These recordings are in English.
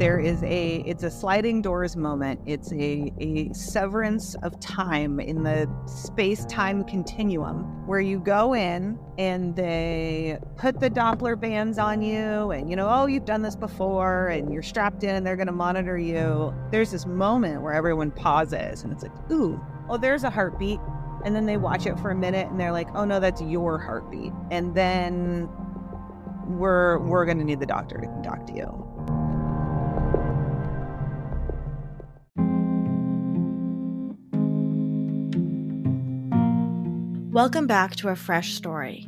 It's a sliding doors moment. It's a severance of time in the space-time continuum where you go in and they put the Doppler bands on you and, oh, you've done this before and you're strapped in and they're going to monitor you. There's this moment where everyone pauses and it's like, ooh, oh, there's a heartbeat. And then they watch it for a minute and they're like, oh no, that's your heartbeat. And then we're going to need the doctor to come talk to you. Welcome back to A Fresh Story.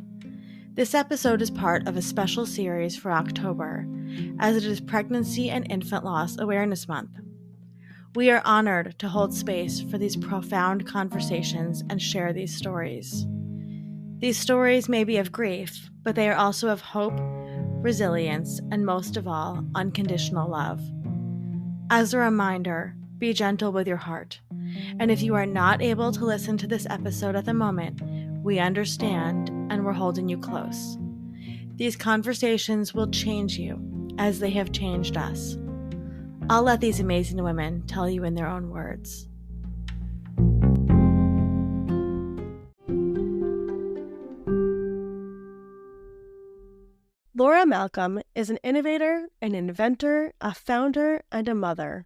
This episode is part of a special series for October, as it is Pregnancy and Infant Loss Awareness Month. We are honored to hold space for these profound conversations and share these stories. These stories may be of grief, but they are also of hope, resilience, and most of all, unconditional love. As a reminder, be gentle with your heart. And if you are not able to listen to this episode at the moment, we understand and we're holding you close. These conversations will change you as they have changed us. I'll let these amazing women tell you in their own words. Laura Malcolm is an innovator, an inventor, a founder, and a mother.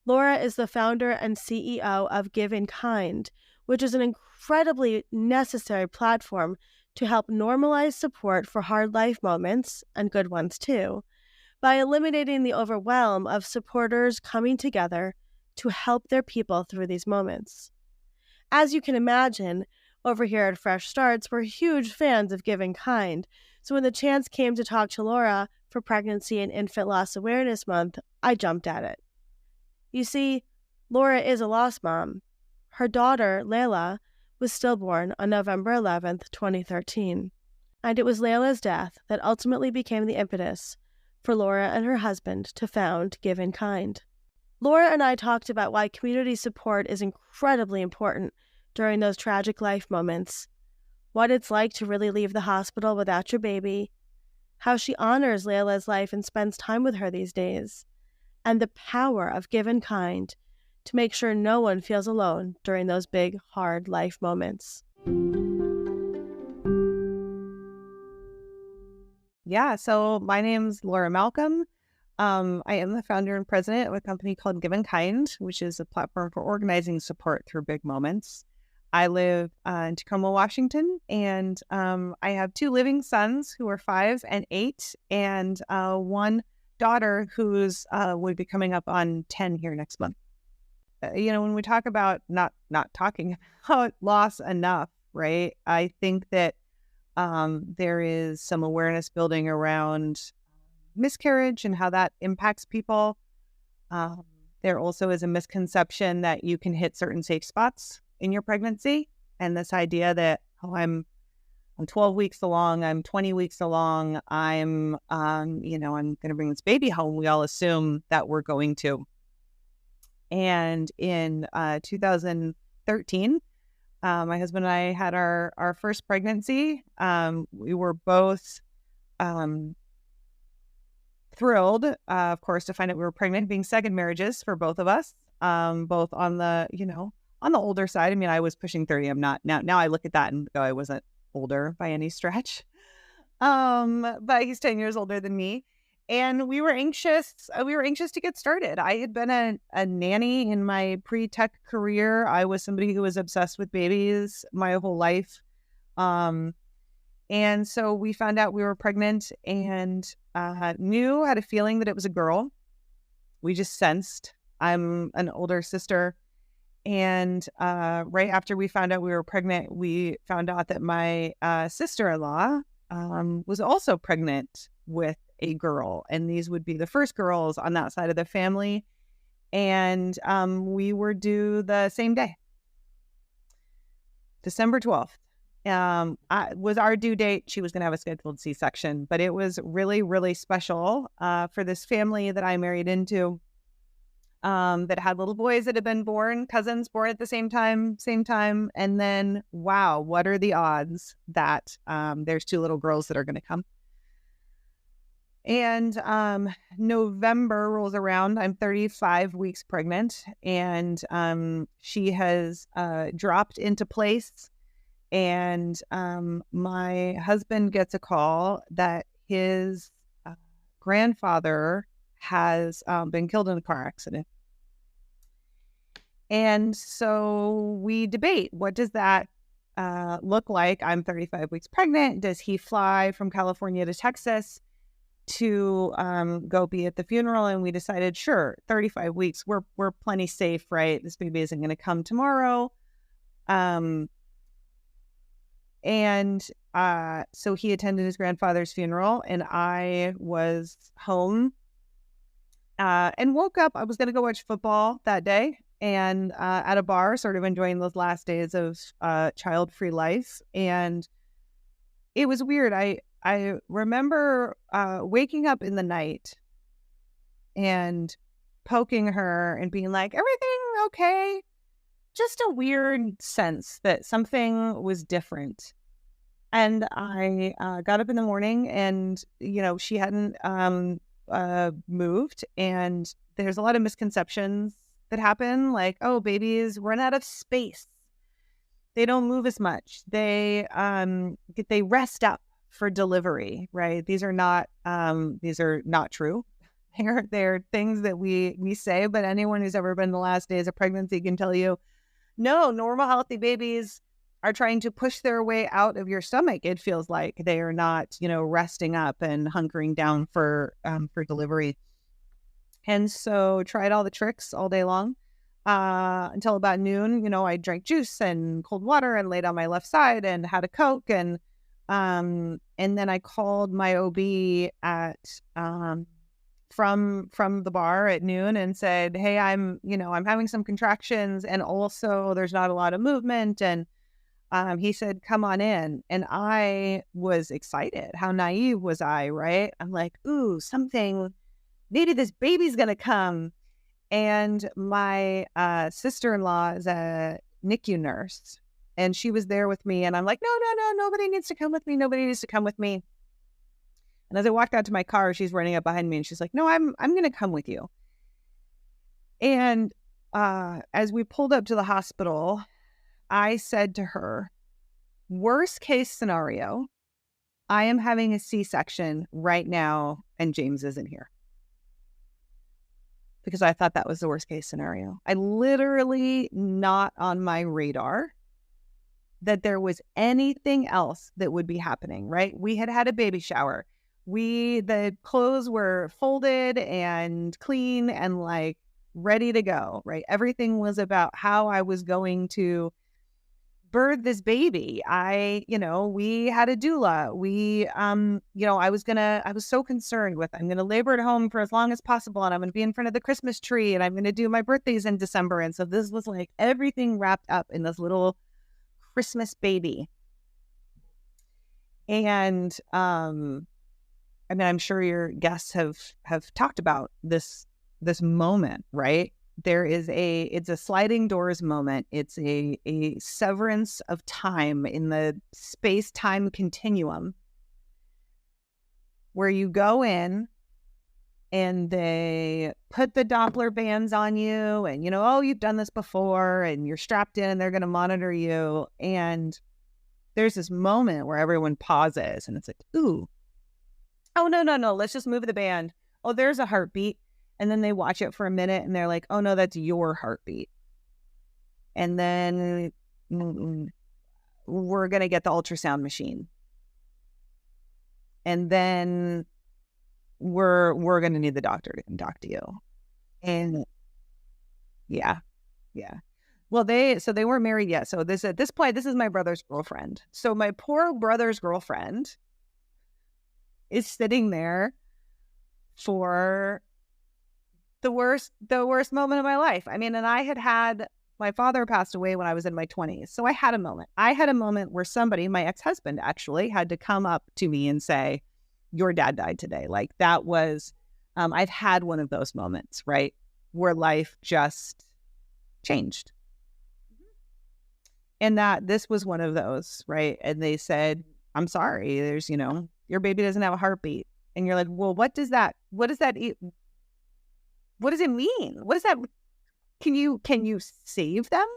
Laura is the founder and CEO of Give InKind, which is an incredibly necessary platform to help normalize support for hard life moments, and good ones too, by eliminating the overwhelm of supporters coming together to help their people through these moments. As you can imagine, over here at Fresh Starts, we're huge fans of Give InKind, so when the chance came to talk to Laura for Pregnancy and Infant Loss Awareness Month, I jumped at it. You see, Laura is a lost mom. Her daughter, Layla, was stillborn on November 11th, 2013. And it was Layla's death that ultimately became the impetus for Laura and her husband to found Give InKind. Laura and I talked about why community support is incredibly important during those tragic life moments, what it's like to really leave the hospital without your baby, how she honors Layla's life and spends time with her these days, and the power of Give InKind to make sure no one feels alone during those big, hard life moments. Yeah, so my name's Laura Malcolm. I am the founder and president of a company called Give InKind, which is a platform for organizing support through big moments. I live in Tacoma, Washington, and I have 2 living sons who are 5 and 8, and one daughter who's would be coming up on 10 here next month. When we talk about not talking about loss enough, right? I think that there is some awareness building around miscarriage and how that impacts people. There also is a misconception that you can hit certain safe spots in your pregnancy, and this idea that, I'm 12 weeks along, I'm 20 weeks along, I'm going to bring this baby home. We all assume that we're going to. And in 2013, my husband and I had our first pregnancy. We were both thrilled, of course, to find out we were pregnant, being second marriages for both of us, both on the, on the older side. I mean, I was pushing 30. I'm not now I look at that and go, I wasn't older by any stretch. But he's 10 years older than me. And we were anxious to get started. I had been a nanny in my pre-tech career. I was somebody who was obsessed with babies my whole life. And so we found out we were pregnant and had a feeling that it was a girl. We just sensed. I'm an older sister. And right after we found out we were pregnant, we found out that my sister-in-law was also pregnant with a girl. And these would be the first girls on that side of the family. And we were due the same day. December 12th was our due date. She was going to have a scheduled C-section. But it was really, really special for this family that I married into. That had little boys that had been born, cousins born at the same time. And then, wow, what are the odds that there's 2 little girls that are going to come? And November rolls around. I'm 35 weeks pregnant, and she has dropped into place. And my husband gets a call that his grandfather has been killed in a car accident. And so we debate, what does that look like? I'm 35 weeks pregnant. Does he fly from California to Texas to go be at the funeral? And we decided, sure, 35 weeks, we're plenty safe, right? This baby isn't going to come tomorrow. And so he attended his grandfather's funeral, and I was home and woke up. I was going to go watch football that day, and at a bar, sort of enjoying those last days of child-free life. And it was weird. I remember waking up in the night and poking her and being like, everything okay? Just a weird sense that something was different. And I got up in the morning, and, she hadn't moved. And there's a lot of misconceptions that happen, like, oh, babies run out of space. They don't move as much. They rest up for delivery, right? These are not true. They're things that we say, but anyone who's ever been in the last days of pregnancy can tell you, no, normal, healthy babies are trying to push their way out of your stomach. It feels like they are not, resting up and hunkering down for delivery. And so tried all the tricks all day long until about noon. I drank juice and cold water and laid on my left side and had a Coke. And then I called my OB at from the bar at noon and said, hey, I'm having some contractions, and also there's not a lot of movement. And he said, come on in. And I was excited. How naive was I, right? I'm like, ooh, maybe this baby's going to come. And my sister-in-law is a NICU nurse, and she was there with me. And I'm like, no, nobody needs to come with me. Nobody needs to come with me. And as I walked out to my car, she's running up behind me, and she's like, no, I'm going to come with you. And as we pulled up to the hospital, I said to her, worst case scenario, I am having a C-section right now, and James isn't here. Because I thought that was the worst case scenario. I literally not on my radar that there was anything else that would be happening, right? We had a baby shower. The clothes were folded and clean and like ready to go, right? Everything was about how I was going to birth this baby. We had a doula. I was so concerned with, I'm going to labor at home for as long as possible, and I'm going to be in front of the Christmas tree, and I'm going to do my birthdays in December. And so this was like everything wrapped up in this little Christmas baby. And, I'm sure your guests have talked about this moment, right? It's a sliding doors moment. It's a severance of time in the space-time continuum where you go in and they put the Doppler bands on you, and, you've done this before, and you're strapped in and they're going to monitor you. And there's this moment where everyone pauses and it's like, ooh, oh, no, let's just move the band. Oh, there's a heartbeat. And then they watch it for a minute and they're like, oh, no, that's your heartbeat. And then we're going to get the ultrasound machine. And then we're going to need the doctor to come talk to you. And yeah. Well, they weren't married yet. So at this point, this is my brother's girlfriend. So my poor brother's girlfriend is sitting there for the worst moment of my life. And I had my father passed away when I was in my 20s. So I had a moment. Where somebody, my ex-husband actually, had to come up to me and say, your dad died today. Like that was, I've had one of those moments, right? Where life just changed. And that this was one of those, right? And they said, I'm sorry, there's, your baby doesn't have a heartbeat. And you're like, well, what does it mean? What does that, can you save them?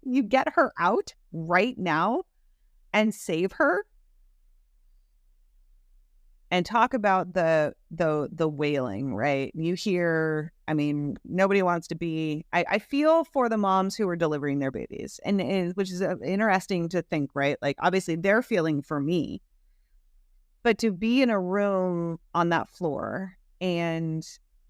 You get her out right now and save her? And talk about the wailing, right? You hear, I mean, nobody wants to be, I feel for the moms who are delivering their babies, and which is interesting to think, right? Like, obviously they're feeling for me, but to be in a room on that floor and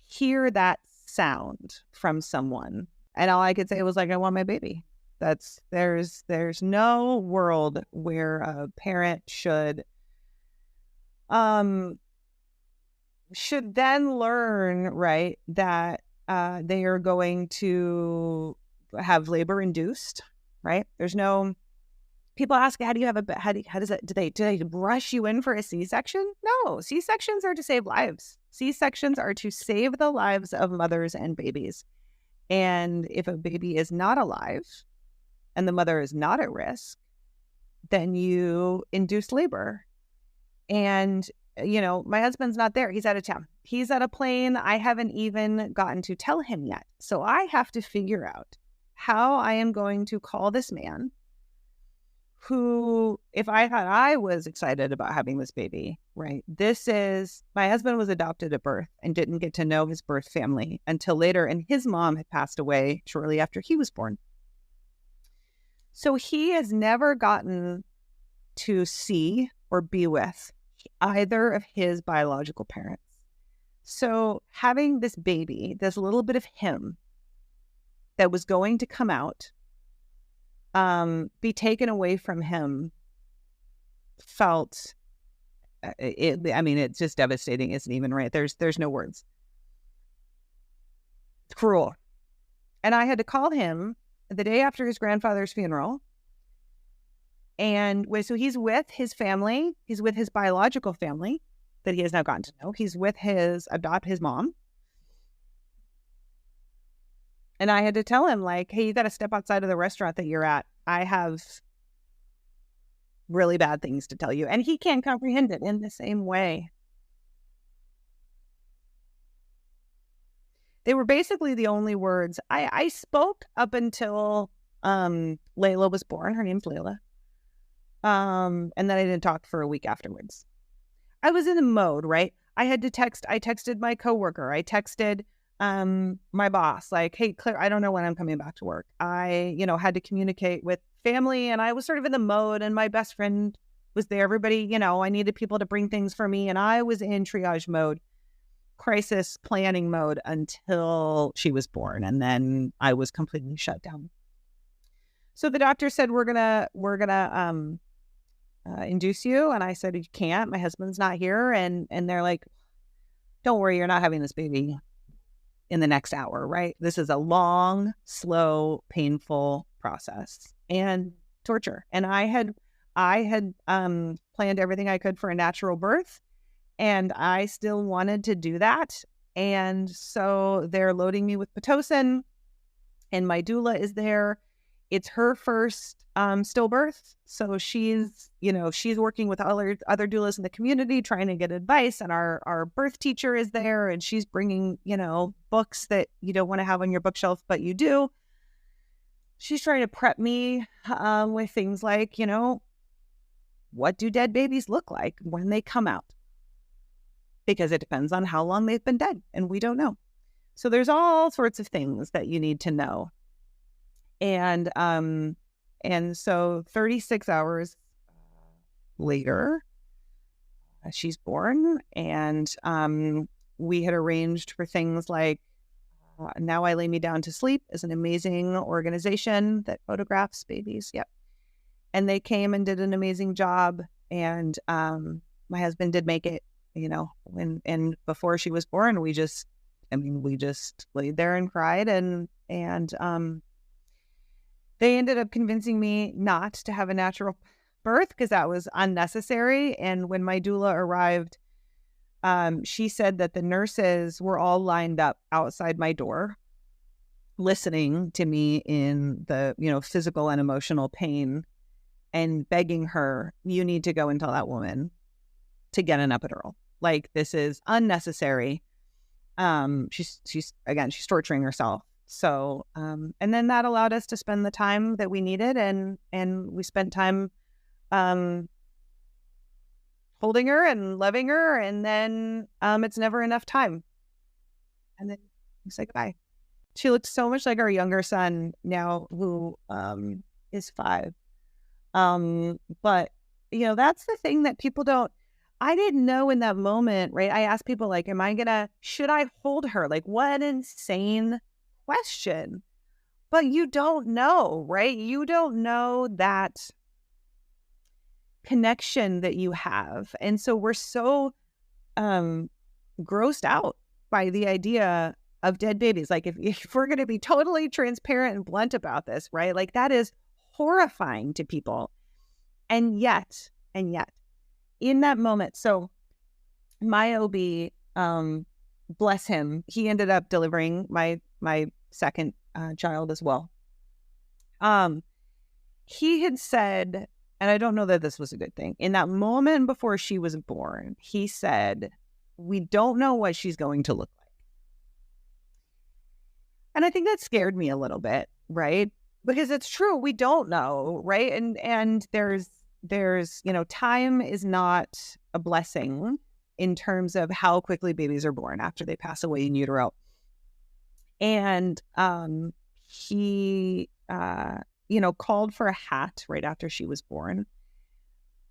hear that sound from someone, and all I could say was like, I want my baby. There's no world where a parent should then learn, right, that they are going to have labor induced, right? There's no, people ask, how do you have how does that, do they rush you in for a C-section? No, C-sections are to save lives. C-sections are to save the lives of mothers and babies. And if a baby is not alive and the mother is not at risk, then you induce labor. And, you know, my husband's not there. He's out of town. He's at a plane. I haven't even gotten to tell him yet. So I have to figure out how I am going to call this man who, if I thought I was excited about having this baby, right? My husband was adopted at birth and didn't get to know his birth family until later. And his mom had passed away shortly after he was born. So he has never gotten to see or be with either of his biological parents. So having this baby, this little bit of him that was going to come out, be taken away from him, felt it's just devastating. Isn't even right. There's no words. It's cruel. And I had to call him the day after his grandfather's funeral. And so he's with his family. He's with his biological family that he has now gotten to know. He's with his mom. And I had to tell him, like, hey, you got to step outside of the restaurant that you're at. I have really bad things to tell you. And he can't comprehend it in the same way. They were basically the only words I spoke up until Layla was born. Her name's Layla. And then I didn't talk for a week afterwards. I was in the mode, right? I texted my coworker. I texted my boss, like, hey, Claire, I don't know when I'm coming back to work. I, had to communicate with family, and I was sort of in the mode, and my best friend was there. Everybody, I needed people to bring things for me, and I was in triage mode, crisis planning mode until she was born, and then I was completely shut down. So the doctor said, we're gonna induce you. And I said, you can't, my husband's not here. And they're like, don't worry, you're not having this baby in the next hour, right? This is a long, slow, painful process and torture. And I had planned everything I could for a natural birth, and I still wanted to do that. And so they're loading me with Pitocin, and my doula is there. It's her first stillbirth. So she's working with other doulas in the community trying to get advice. And our birth teacher is there, and she's bringing, books that you don't want to have on your bookshelf, but you do. She's trying to prep me with things like, what do dead babies look like when they come out? Because it depends on how long they've been dead, and we don't know. So there's all sorts of things that you need to know. And so 36 hours later, she's born, and we had arranged for things like Now I Lay Me Down to Sleep is an amazing organization that photographs babies. Yep. And they came and did an amazing job. And my husband did make it, and before she was born, we just laid there and cried, and they ended up convincing me not to have a natural birth because that was unnecessary. And when my doula arrived, she said that the nurses were all lined up outside my door, listening to me in the, physical and emotional pain, and begging her, you need to go and tell that woman to get an epidural. like this is unnecessary. She's torturing herself. So, and then that allowed us to spend the time that we needed, and we spent time, holding her and loving her, and then, it's never enough time. And then we say goodbye. She looks so much like our younger son now, who, is 5. But that's the thing that people don't, I didn't know in that moment, right? I asked people like, should I hold her? Like, what an insane question. But you don't know, right? You don't know that connection that you have. And so we're so grossed out by the idea of dead babies. Like if we're going to be totally transparent and blunt about this, right? Like that is horrifying to people. And yet, in that moment, so my OB, bless him, he ended up delivering my second child as well. He had said, and I don't know that this was a good thing, in that moment before she was born, he said, we don't know what she's going to look like. And I think that scared me a little bit, right? Because it's true, we don't know, right? And there's time is not a blessing in terms of how quickly babies are born after they pass away in utero. And he called for a hat right after she was born.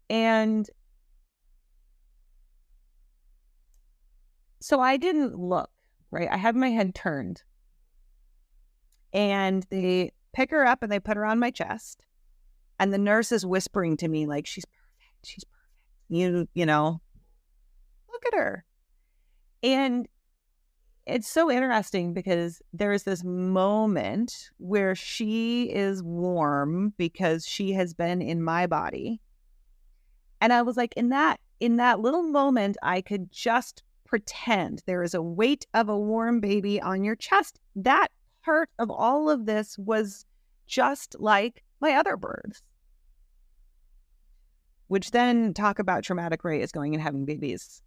And so I didn't look, right? I had my head turned. And they pick her up and they put her on my chest. And the nurse is whispering to me, like, she's perfect. She's perfect. You know, look at her. And it's so interesting because there's this moment where she is warm because she has been in my body. And I was like, in that little moment, I could just pretend there is a weight of a warm baby on your chest. That part of all of this was just like my other births. Which then talk about traumatic rate is going and having babies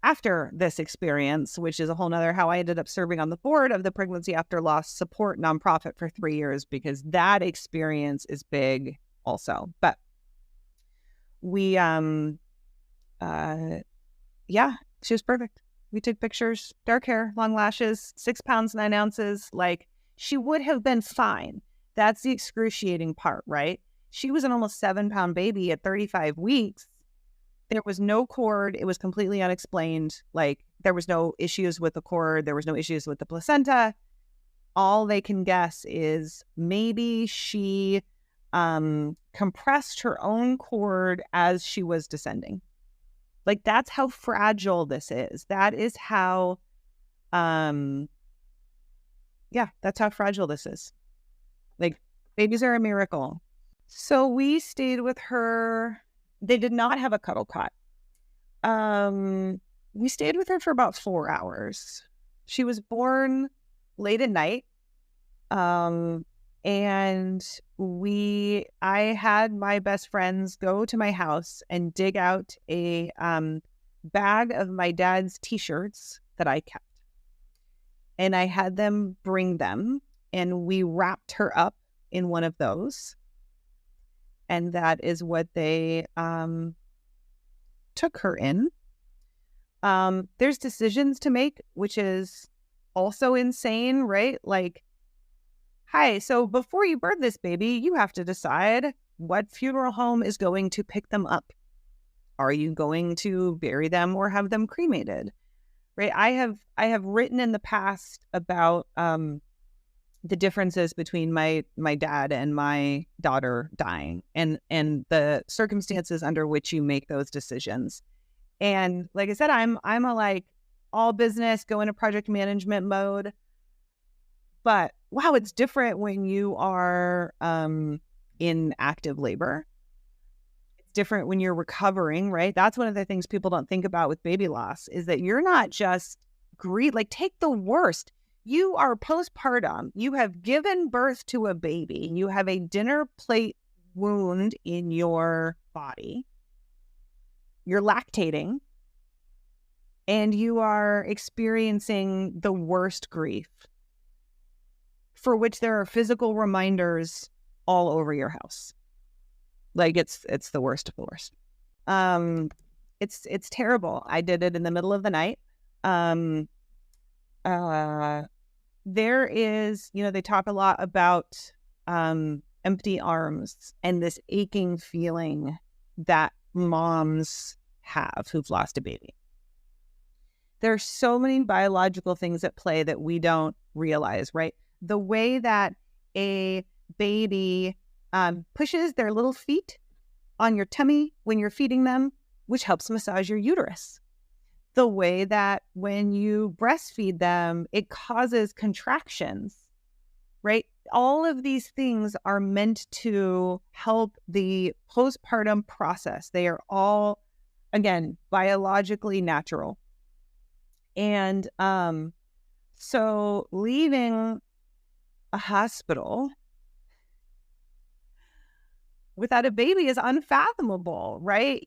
after this experience, which is a whole nother how I ended up serving on the board of the Pregnancy After Loss support nonprofit for 3 years, because that experience is big also. But we, she was perfect. We took pictures, dark hair, long lashes, 6 pounds, 9 ounces. Like, she would have been fine. That's the excruciating part, right? She was an almost 7-pound baby at 35 weeks. There was no cord. It was completely unexplained. Like, there was no issues with the cord. There was no issues with the placenta. All they can guess is maybe she compressed her own cord as she was descending. Like, that's how fragile this is. That is how, that's how fragile this is. Like, babies are a miracle. So we stayed with her. They did not have a cuddle cot. We stayed with her for about 4 hours. She was born late at night. And I had my best friends go to my house and dig out a bag of my dad's t-shirts that I kept. And I had them bring them, and we wrapped her up in one of those. And that is what they took her in. There's decisions to make, which is also insane, right? Like, hi, so before you birth this baby, you have to decide what funeral home is going to pick them up. Are you going to bury them or have them cremated? Right? I have written in the past about the differences between my dad and my daughter dying, and the circumstances under which you make those decisions. And like I said, I'm a like all business, go into project management mode. But wow, it's different when you are in active labor. It's different when you're recovering, right? That's one of the things people don't think about with baby loss, is that you're not just like, take the worst. You are postpartum. You have given birth to a baby. You have a dinner plate wound in your body. You're lactating. and you are experiencing the worst grief, for which there are physical reminders all over your house. Like it's the worst of the worst. It's terrible. I did it in the middle of the night. There is, they talk a lot about empty arms and this aching feeling that moms have who've lost a baby. There are so many biological things at play that we don't realize, right? The way that a baby pushes their little feet on your tummy when you're feeding them, which helps massage your uterus. The way that when you breastfeed them, it causes contractions, right? All of these things are meant to help the postpartum process. They are all, again, biologically natural. And so leaving a hospital without a baby is unfathomable, right?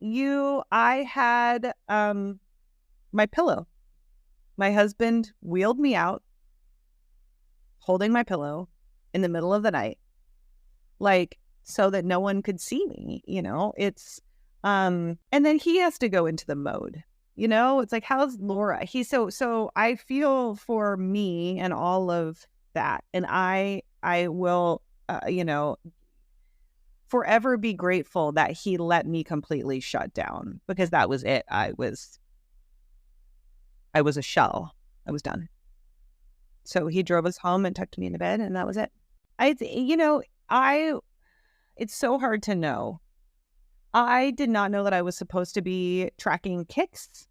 I had my pillow. My husband wheeled me out, holding my pillow in the middle of the night, like so that no one could see me, it's, and then he has to go into the mode, it's like, how's Laura? He's so I feel for me and all of that. And I will, forever be grateful that he let me completely shut down, because that was it. I was a shell. I was done. So he drove us home and tucked me into bed, and that was it. It's so hard to know. I did not know that I was supposed to be tracking kicks.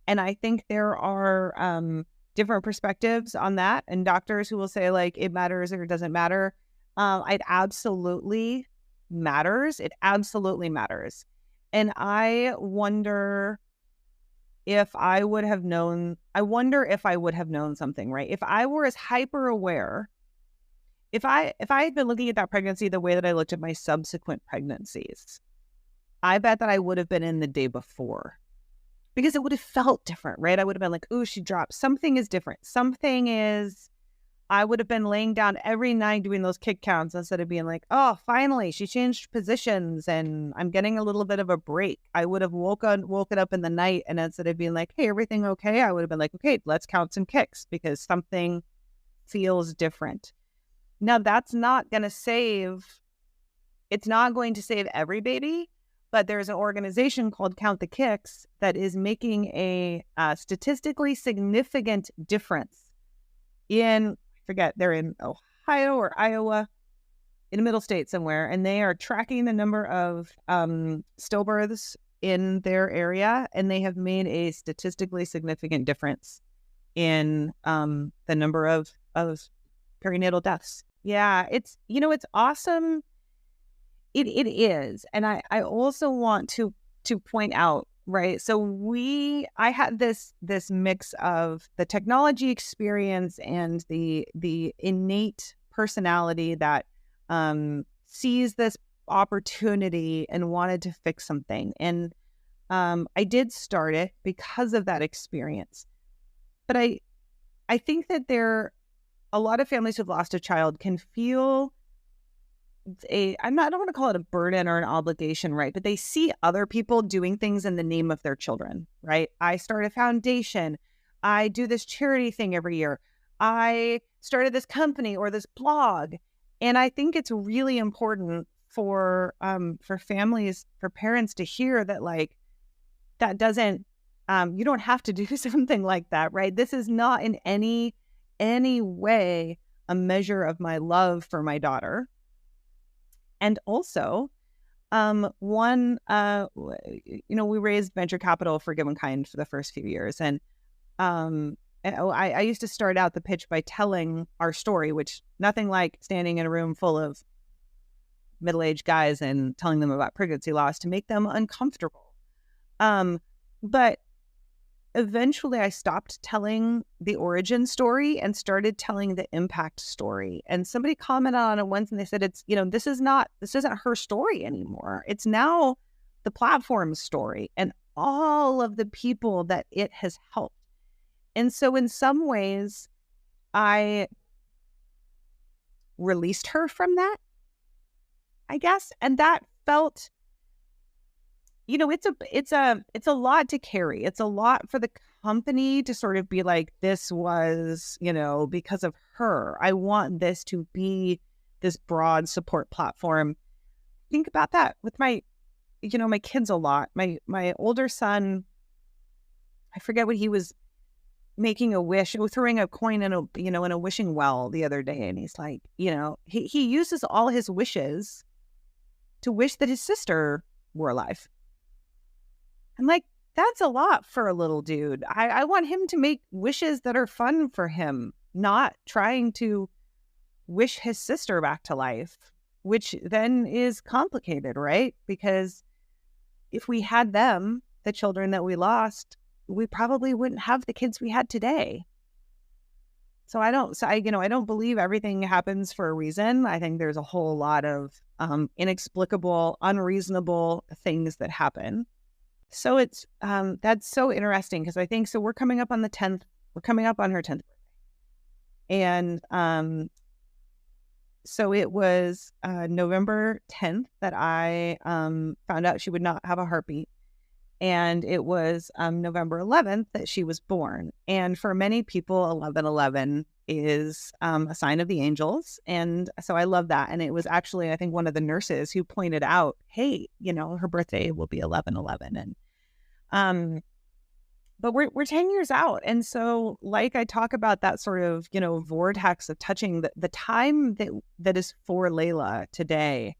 And I think there are different perspectives on that, and doctors who will say like it matters or it doesn't matter. It absolutely matters. It absolutely matters. And I wonder if I would have known something, right? If I were as hyper aware, if I had been looking at that pregnancy the way that I looked at my subsequent pregnancies, I bet that I would have been in the day before, because it would have felt different, right? I would have been like, ooh, she dropped. Something is different. I would have been laying down every night doing those kick counts instead of being like, oh, finally, she changed positions and I'm getting a little bit of a break. I would have woken up in the night, and instead of being like, hey, everything okay? I would have been like, okay, let's count some kicks because something feels different. Now, it's not going to save every baby, but there's an organization called Count the Kicks that is making a statistically significant difference they're in Ohio or Iowa, in the middle state somewhere, and they are tracking the number of stillbirths in their area, and they have made a statistically significant difference in the number of perinatal deaths. Yeah, it's awesome. It is, and I also want to point out, right? So I had this mix of the technology experience and the innate personality that sees this opportunity and wanted to fix something. And I did start it because of that experience. But I think that a lot of families who've lost a child can feel I don't want to call it a burden or an obligation, right? But they see other people doing things in the name of their children, right? I start a foundation. I do this charity thing every year. I started this company or this blog. And I think it's really important for families, for parents to hear that, like, that doesn't, you don't have to do something like that, right? This is not in any way a measure of my love for my daughter. And also, we raised venture capital for Give InKind for the first few years. And I used to start out the pitch by telling our story, which nothing like standing in a room full of middle-aged guys and telling them about pregnancy loss to make them uncomfortable. But eventually I stopped telling the origin story and started telling the impact story. And somebody commented on it once and they said, this isn't her story anymore. It's now the platform's story. And all of the people that it has helped. And so in some ways, I released her from that, I guess. And that felt, it's a lot to carry. It's a lot for the company to sort of be like, this was, because of her. I want this to be this broad support platform. Think about that with my kids a lot. My older son, I forget what he was making a wish, throwing a coin in a wishing well the other day. And he's like, he uses all his wishes to wish that his sister were alive. I'm like, that's a lot for a little dude. I want him to make wishes that are fun for him, not trying to wish his sister back to life, which then is complicated, right? Because if we had them, the children that we lost, we probably wouldn't have the kids we had today. So I don't believe everything happens for a reason. I think there's a whole lot of inexplicable, unreasonable things that happen. So it's that's so interesting because I think so. We're coming up on the 10th. We're coming up on her 10th birthday, and so it was November 10th that I found out she would not have a heartbeat. And it was November 11th that she was born. And for many people, 11/11 is a sign of the angels. And so I love that. And it was actually, I think, one of the nurses who pointed out, hey, her birthday will be 11/11. And but we're 10 years out. And so like I talk about that sort of, vortex of touching the time that is for Layla today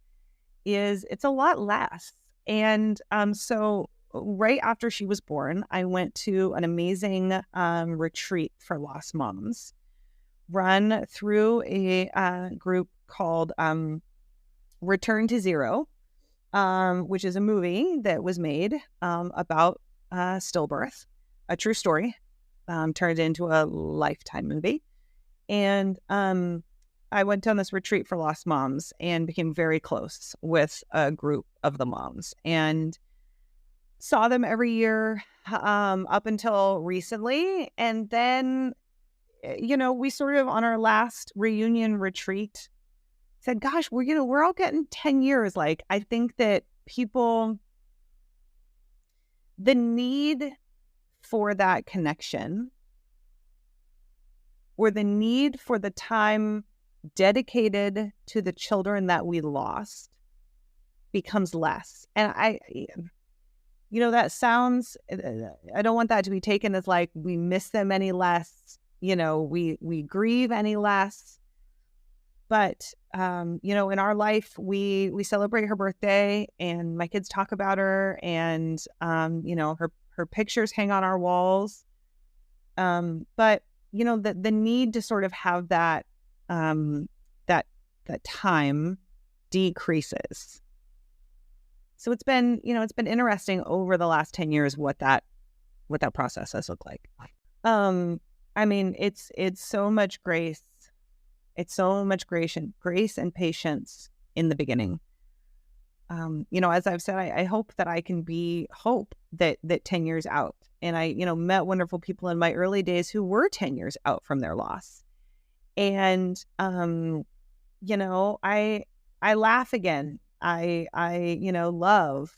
it's a lot less. And so right after she was born, I went to an amazing retreat for lost moms run through a group called Return to Zero, which is a movie that was made about stillbirth, a true story, turned into a Lifetime movie. And I went on this retreat for lost moms and became very close with a group of the moms and saw them every year up until recently. And then, we sort of on our last reunion retreat said, gosh, we're all getting 10 years. Like, I think that the need for that connection or the need for the time dedicated to the children that we lost becomes less. And that sounds, I don't want that to be taken as like we miss them any less, we grieve any less. But, in our life, we celebrate her birthday and my kids talk about her and, her pictures hang on our walls. But, the need to sort of have that time decreases. So it's been interesting over the last 10 years what that process has looked like. It's so much grace. It's so much grace and patience in the beginning. As I've said, I hope that I can be hope that 10 years out. And I, met wonderful people in my early days who were 10 years out from their loss. And, I laugh again. I love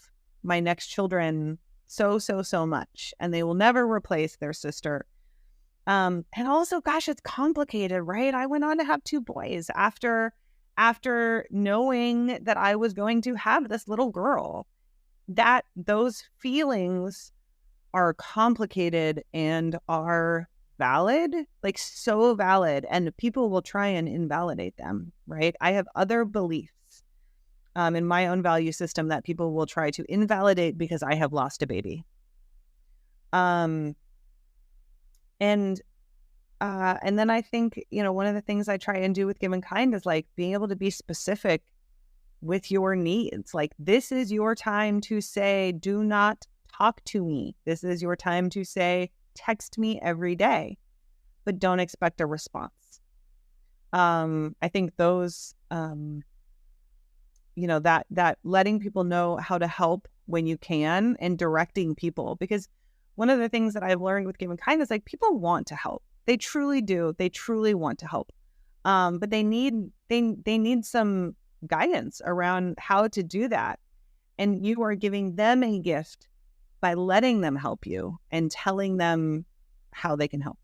my next children so much, and they will never replace their sister. And also, gosh, it's complicated, right? I went on to have 2 boys after knowing that I was going to have this little girl. That those feelings are complicated and are valid, like so valid, and people will try and invalidate them, right? I have other beliefs in my own value system that people will try to invalidate because I have lost a baby. And then I think, one of the things I try and do with Give InKind is like being able to be specific with your needs. Like, this is your time to say, do not talk to me. This is your time to say, text me every day, but don't expect a response. I think those, that letting people know how to help when you can and directing people. Because one of the things that I've learned with Give InKind is like people want to help. They truly do. They truly want to help. But they need some guidance around how to do that. And you are giving them a gift by letting them help you and telling them how they can help.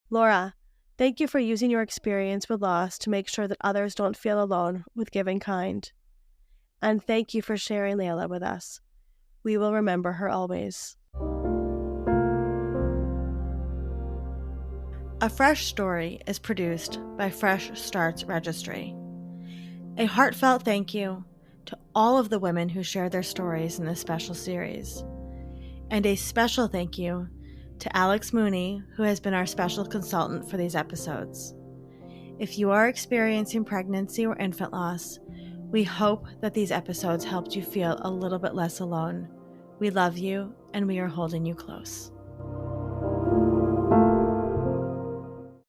Laura, thank you for using your experience with loss to make sure that others don't feel alone with Give InKind. And thank you for sharing Layla with us. We will remember her always. A Fresh Story is produced by Fresh Starts Registry. A heartfelt thank you to all of the women who shared their stories in this special series. And a special thank you to Alex Mooney, who has been our special consultant for these episodes. If you are experiencing pregnancy or infant loss, we hope that these episodes helped you feel a little bit less alone. We love you, and we are holding you close.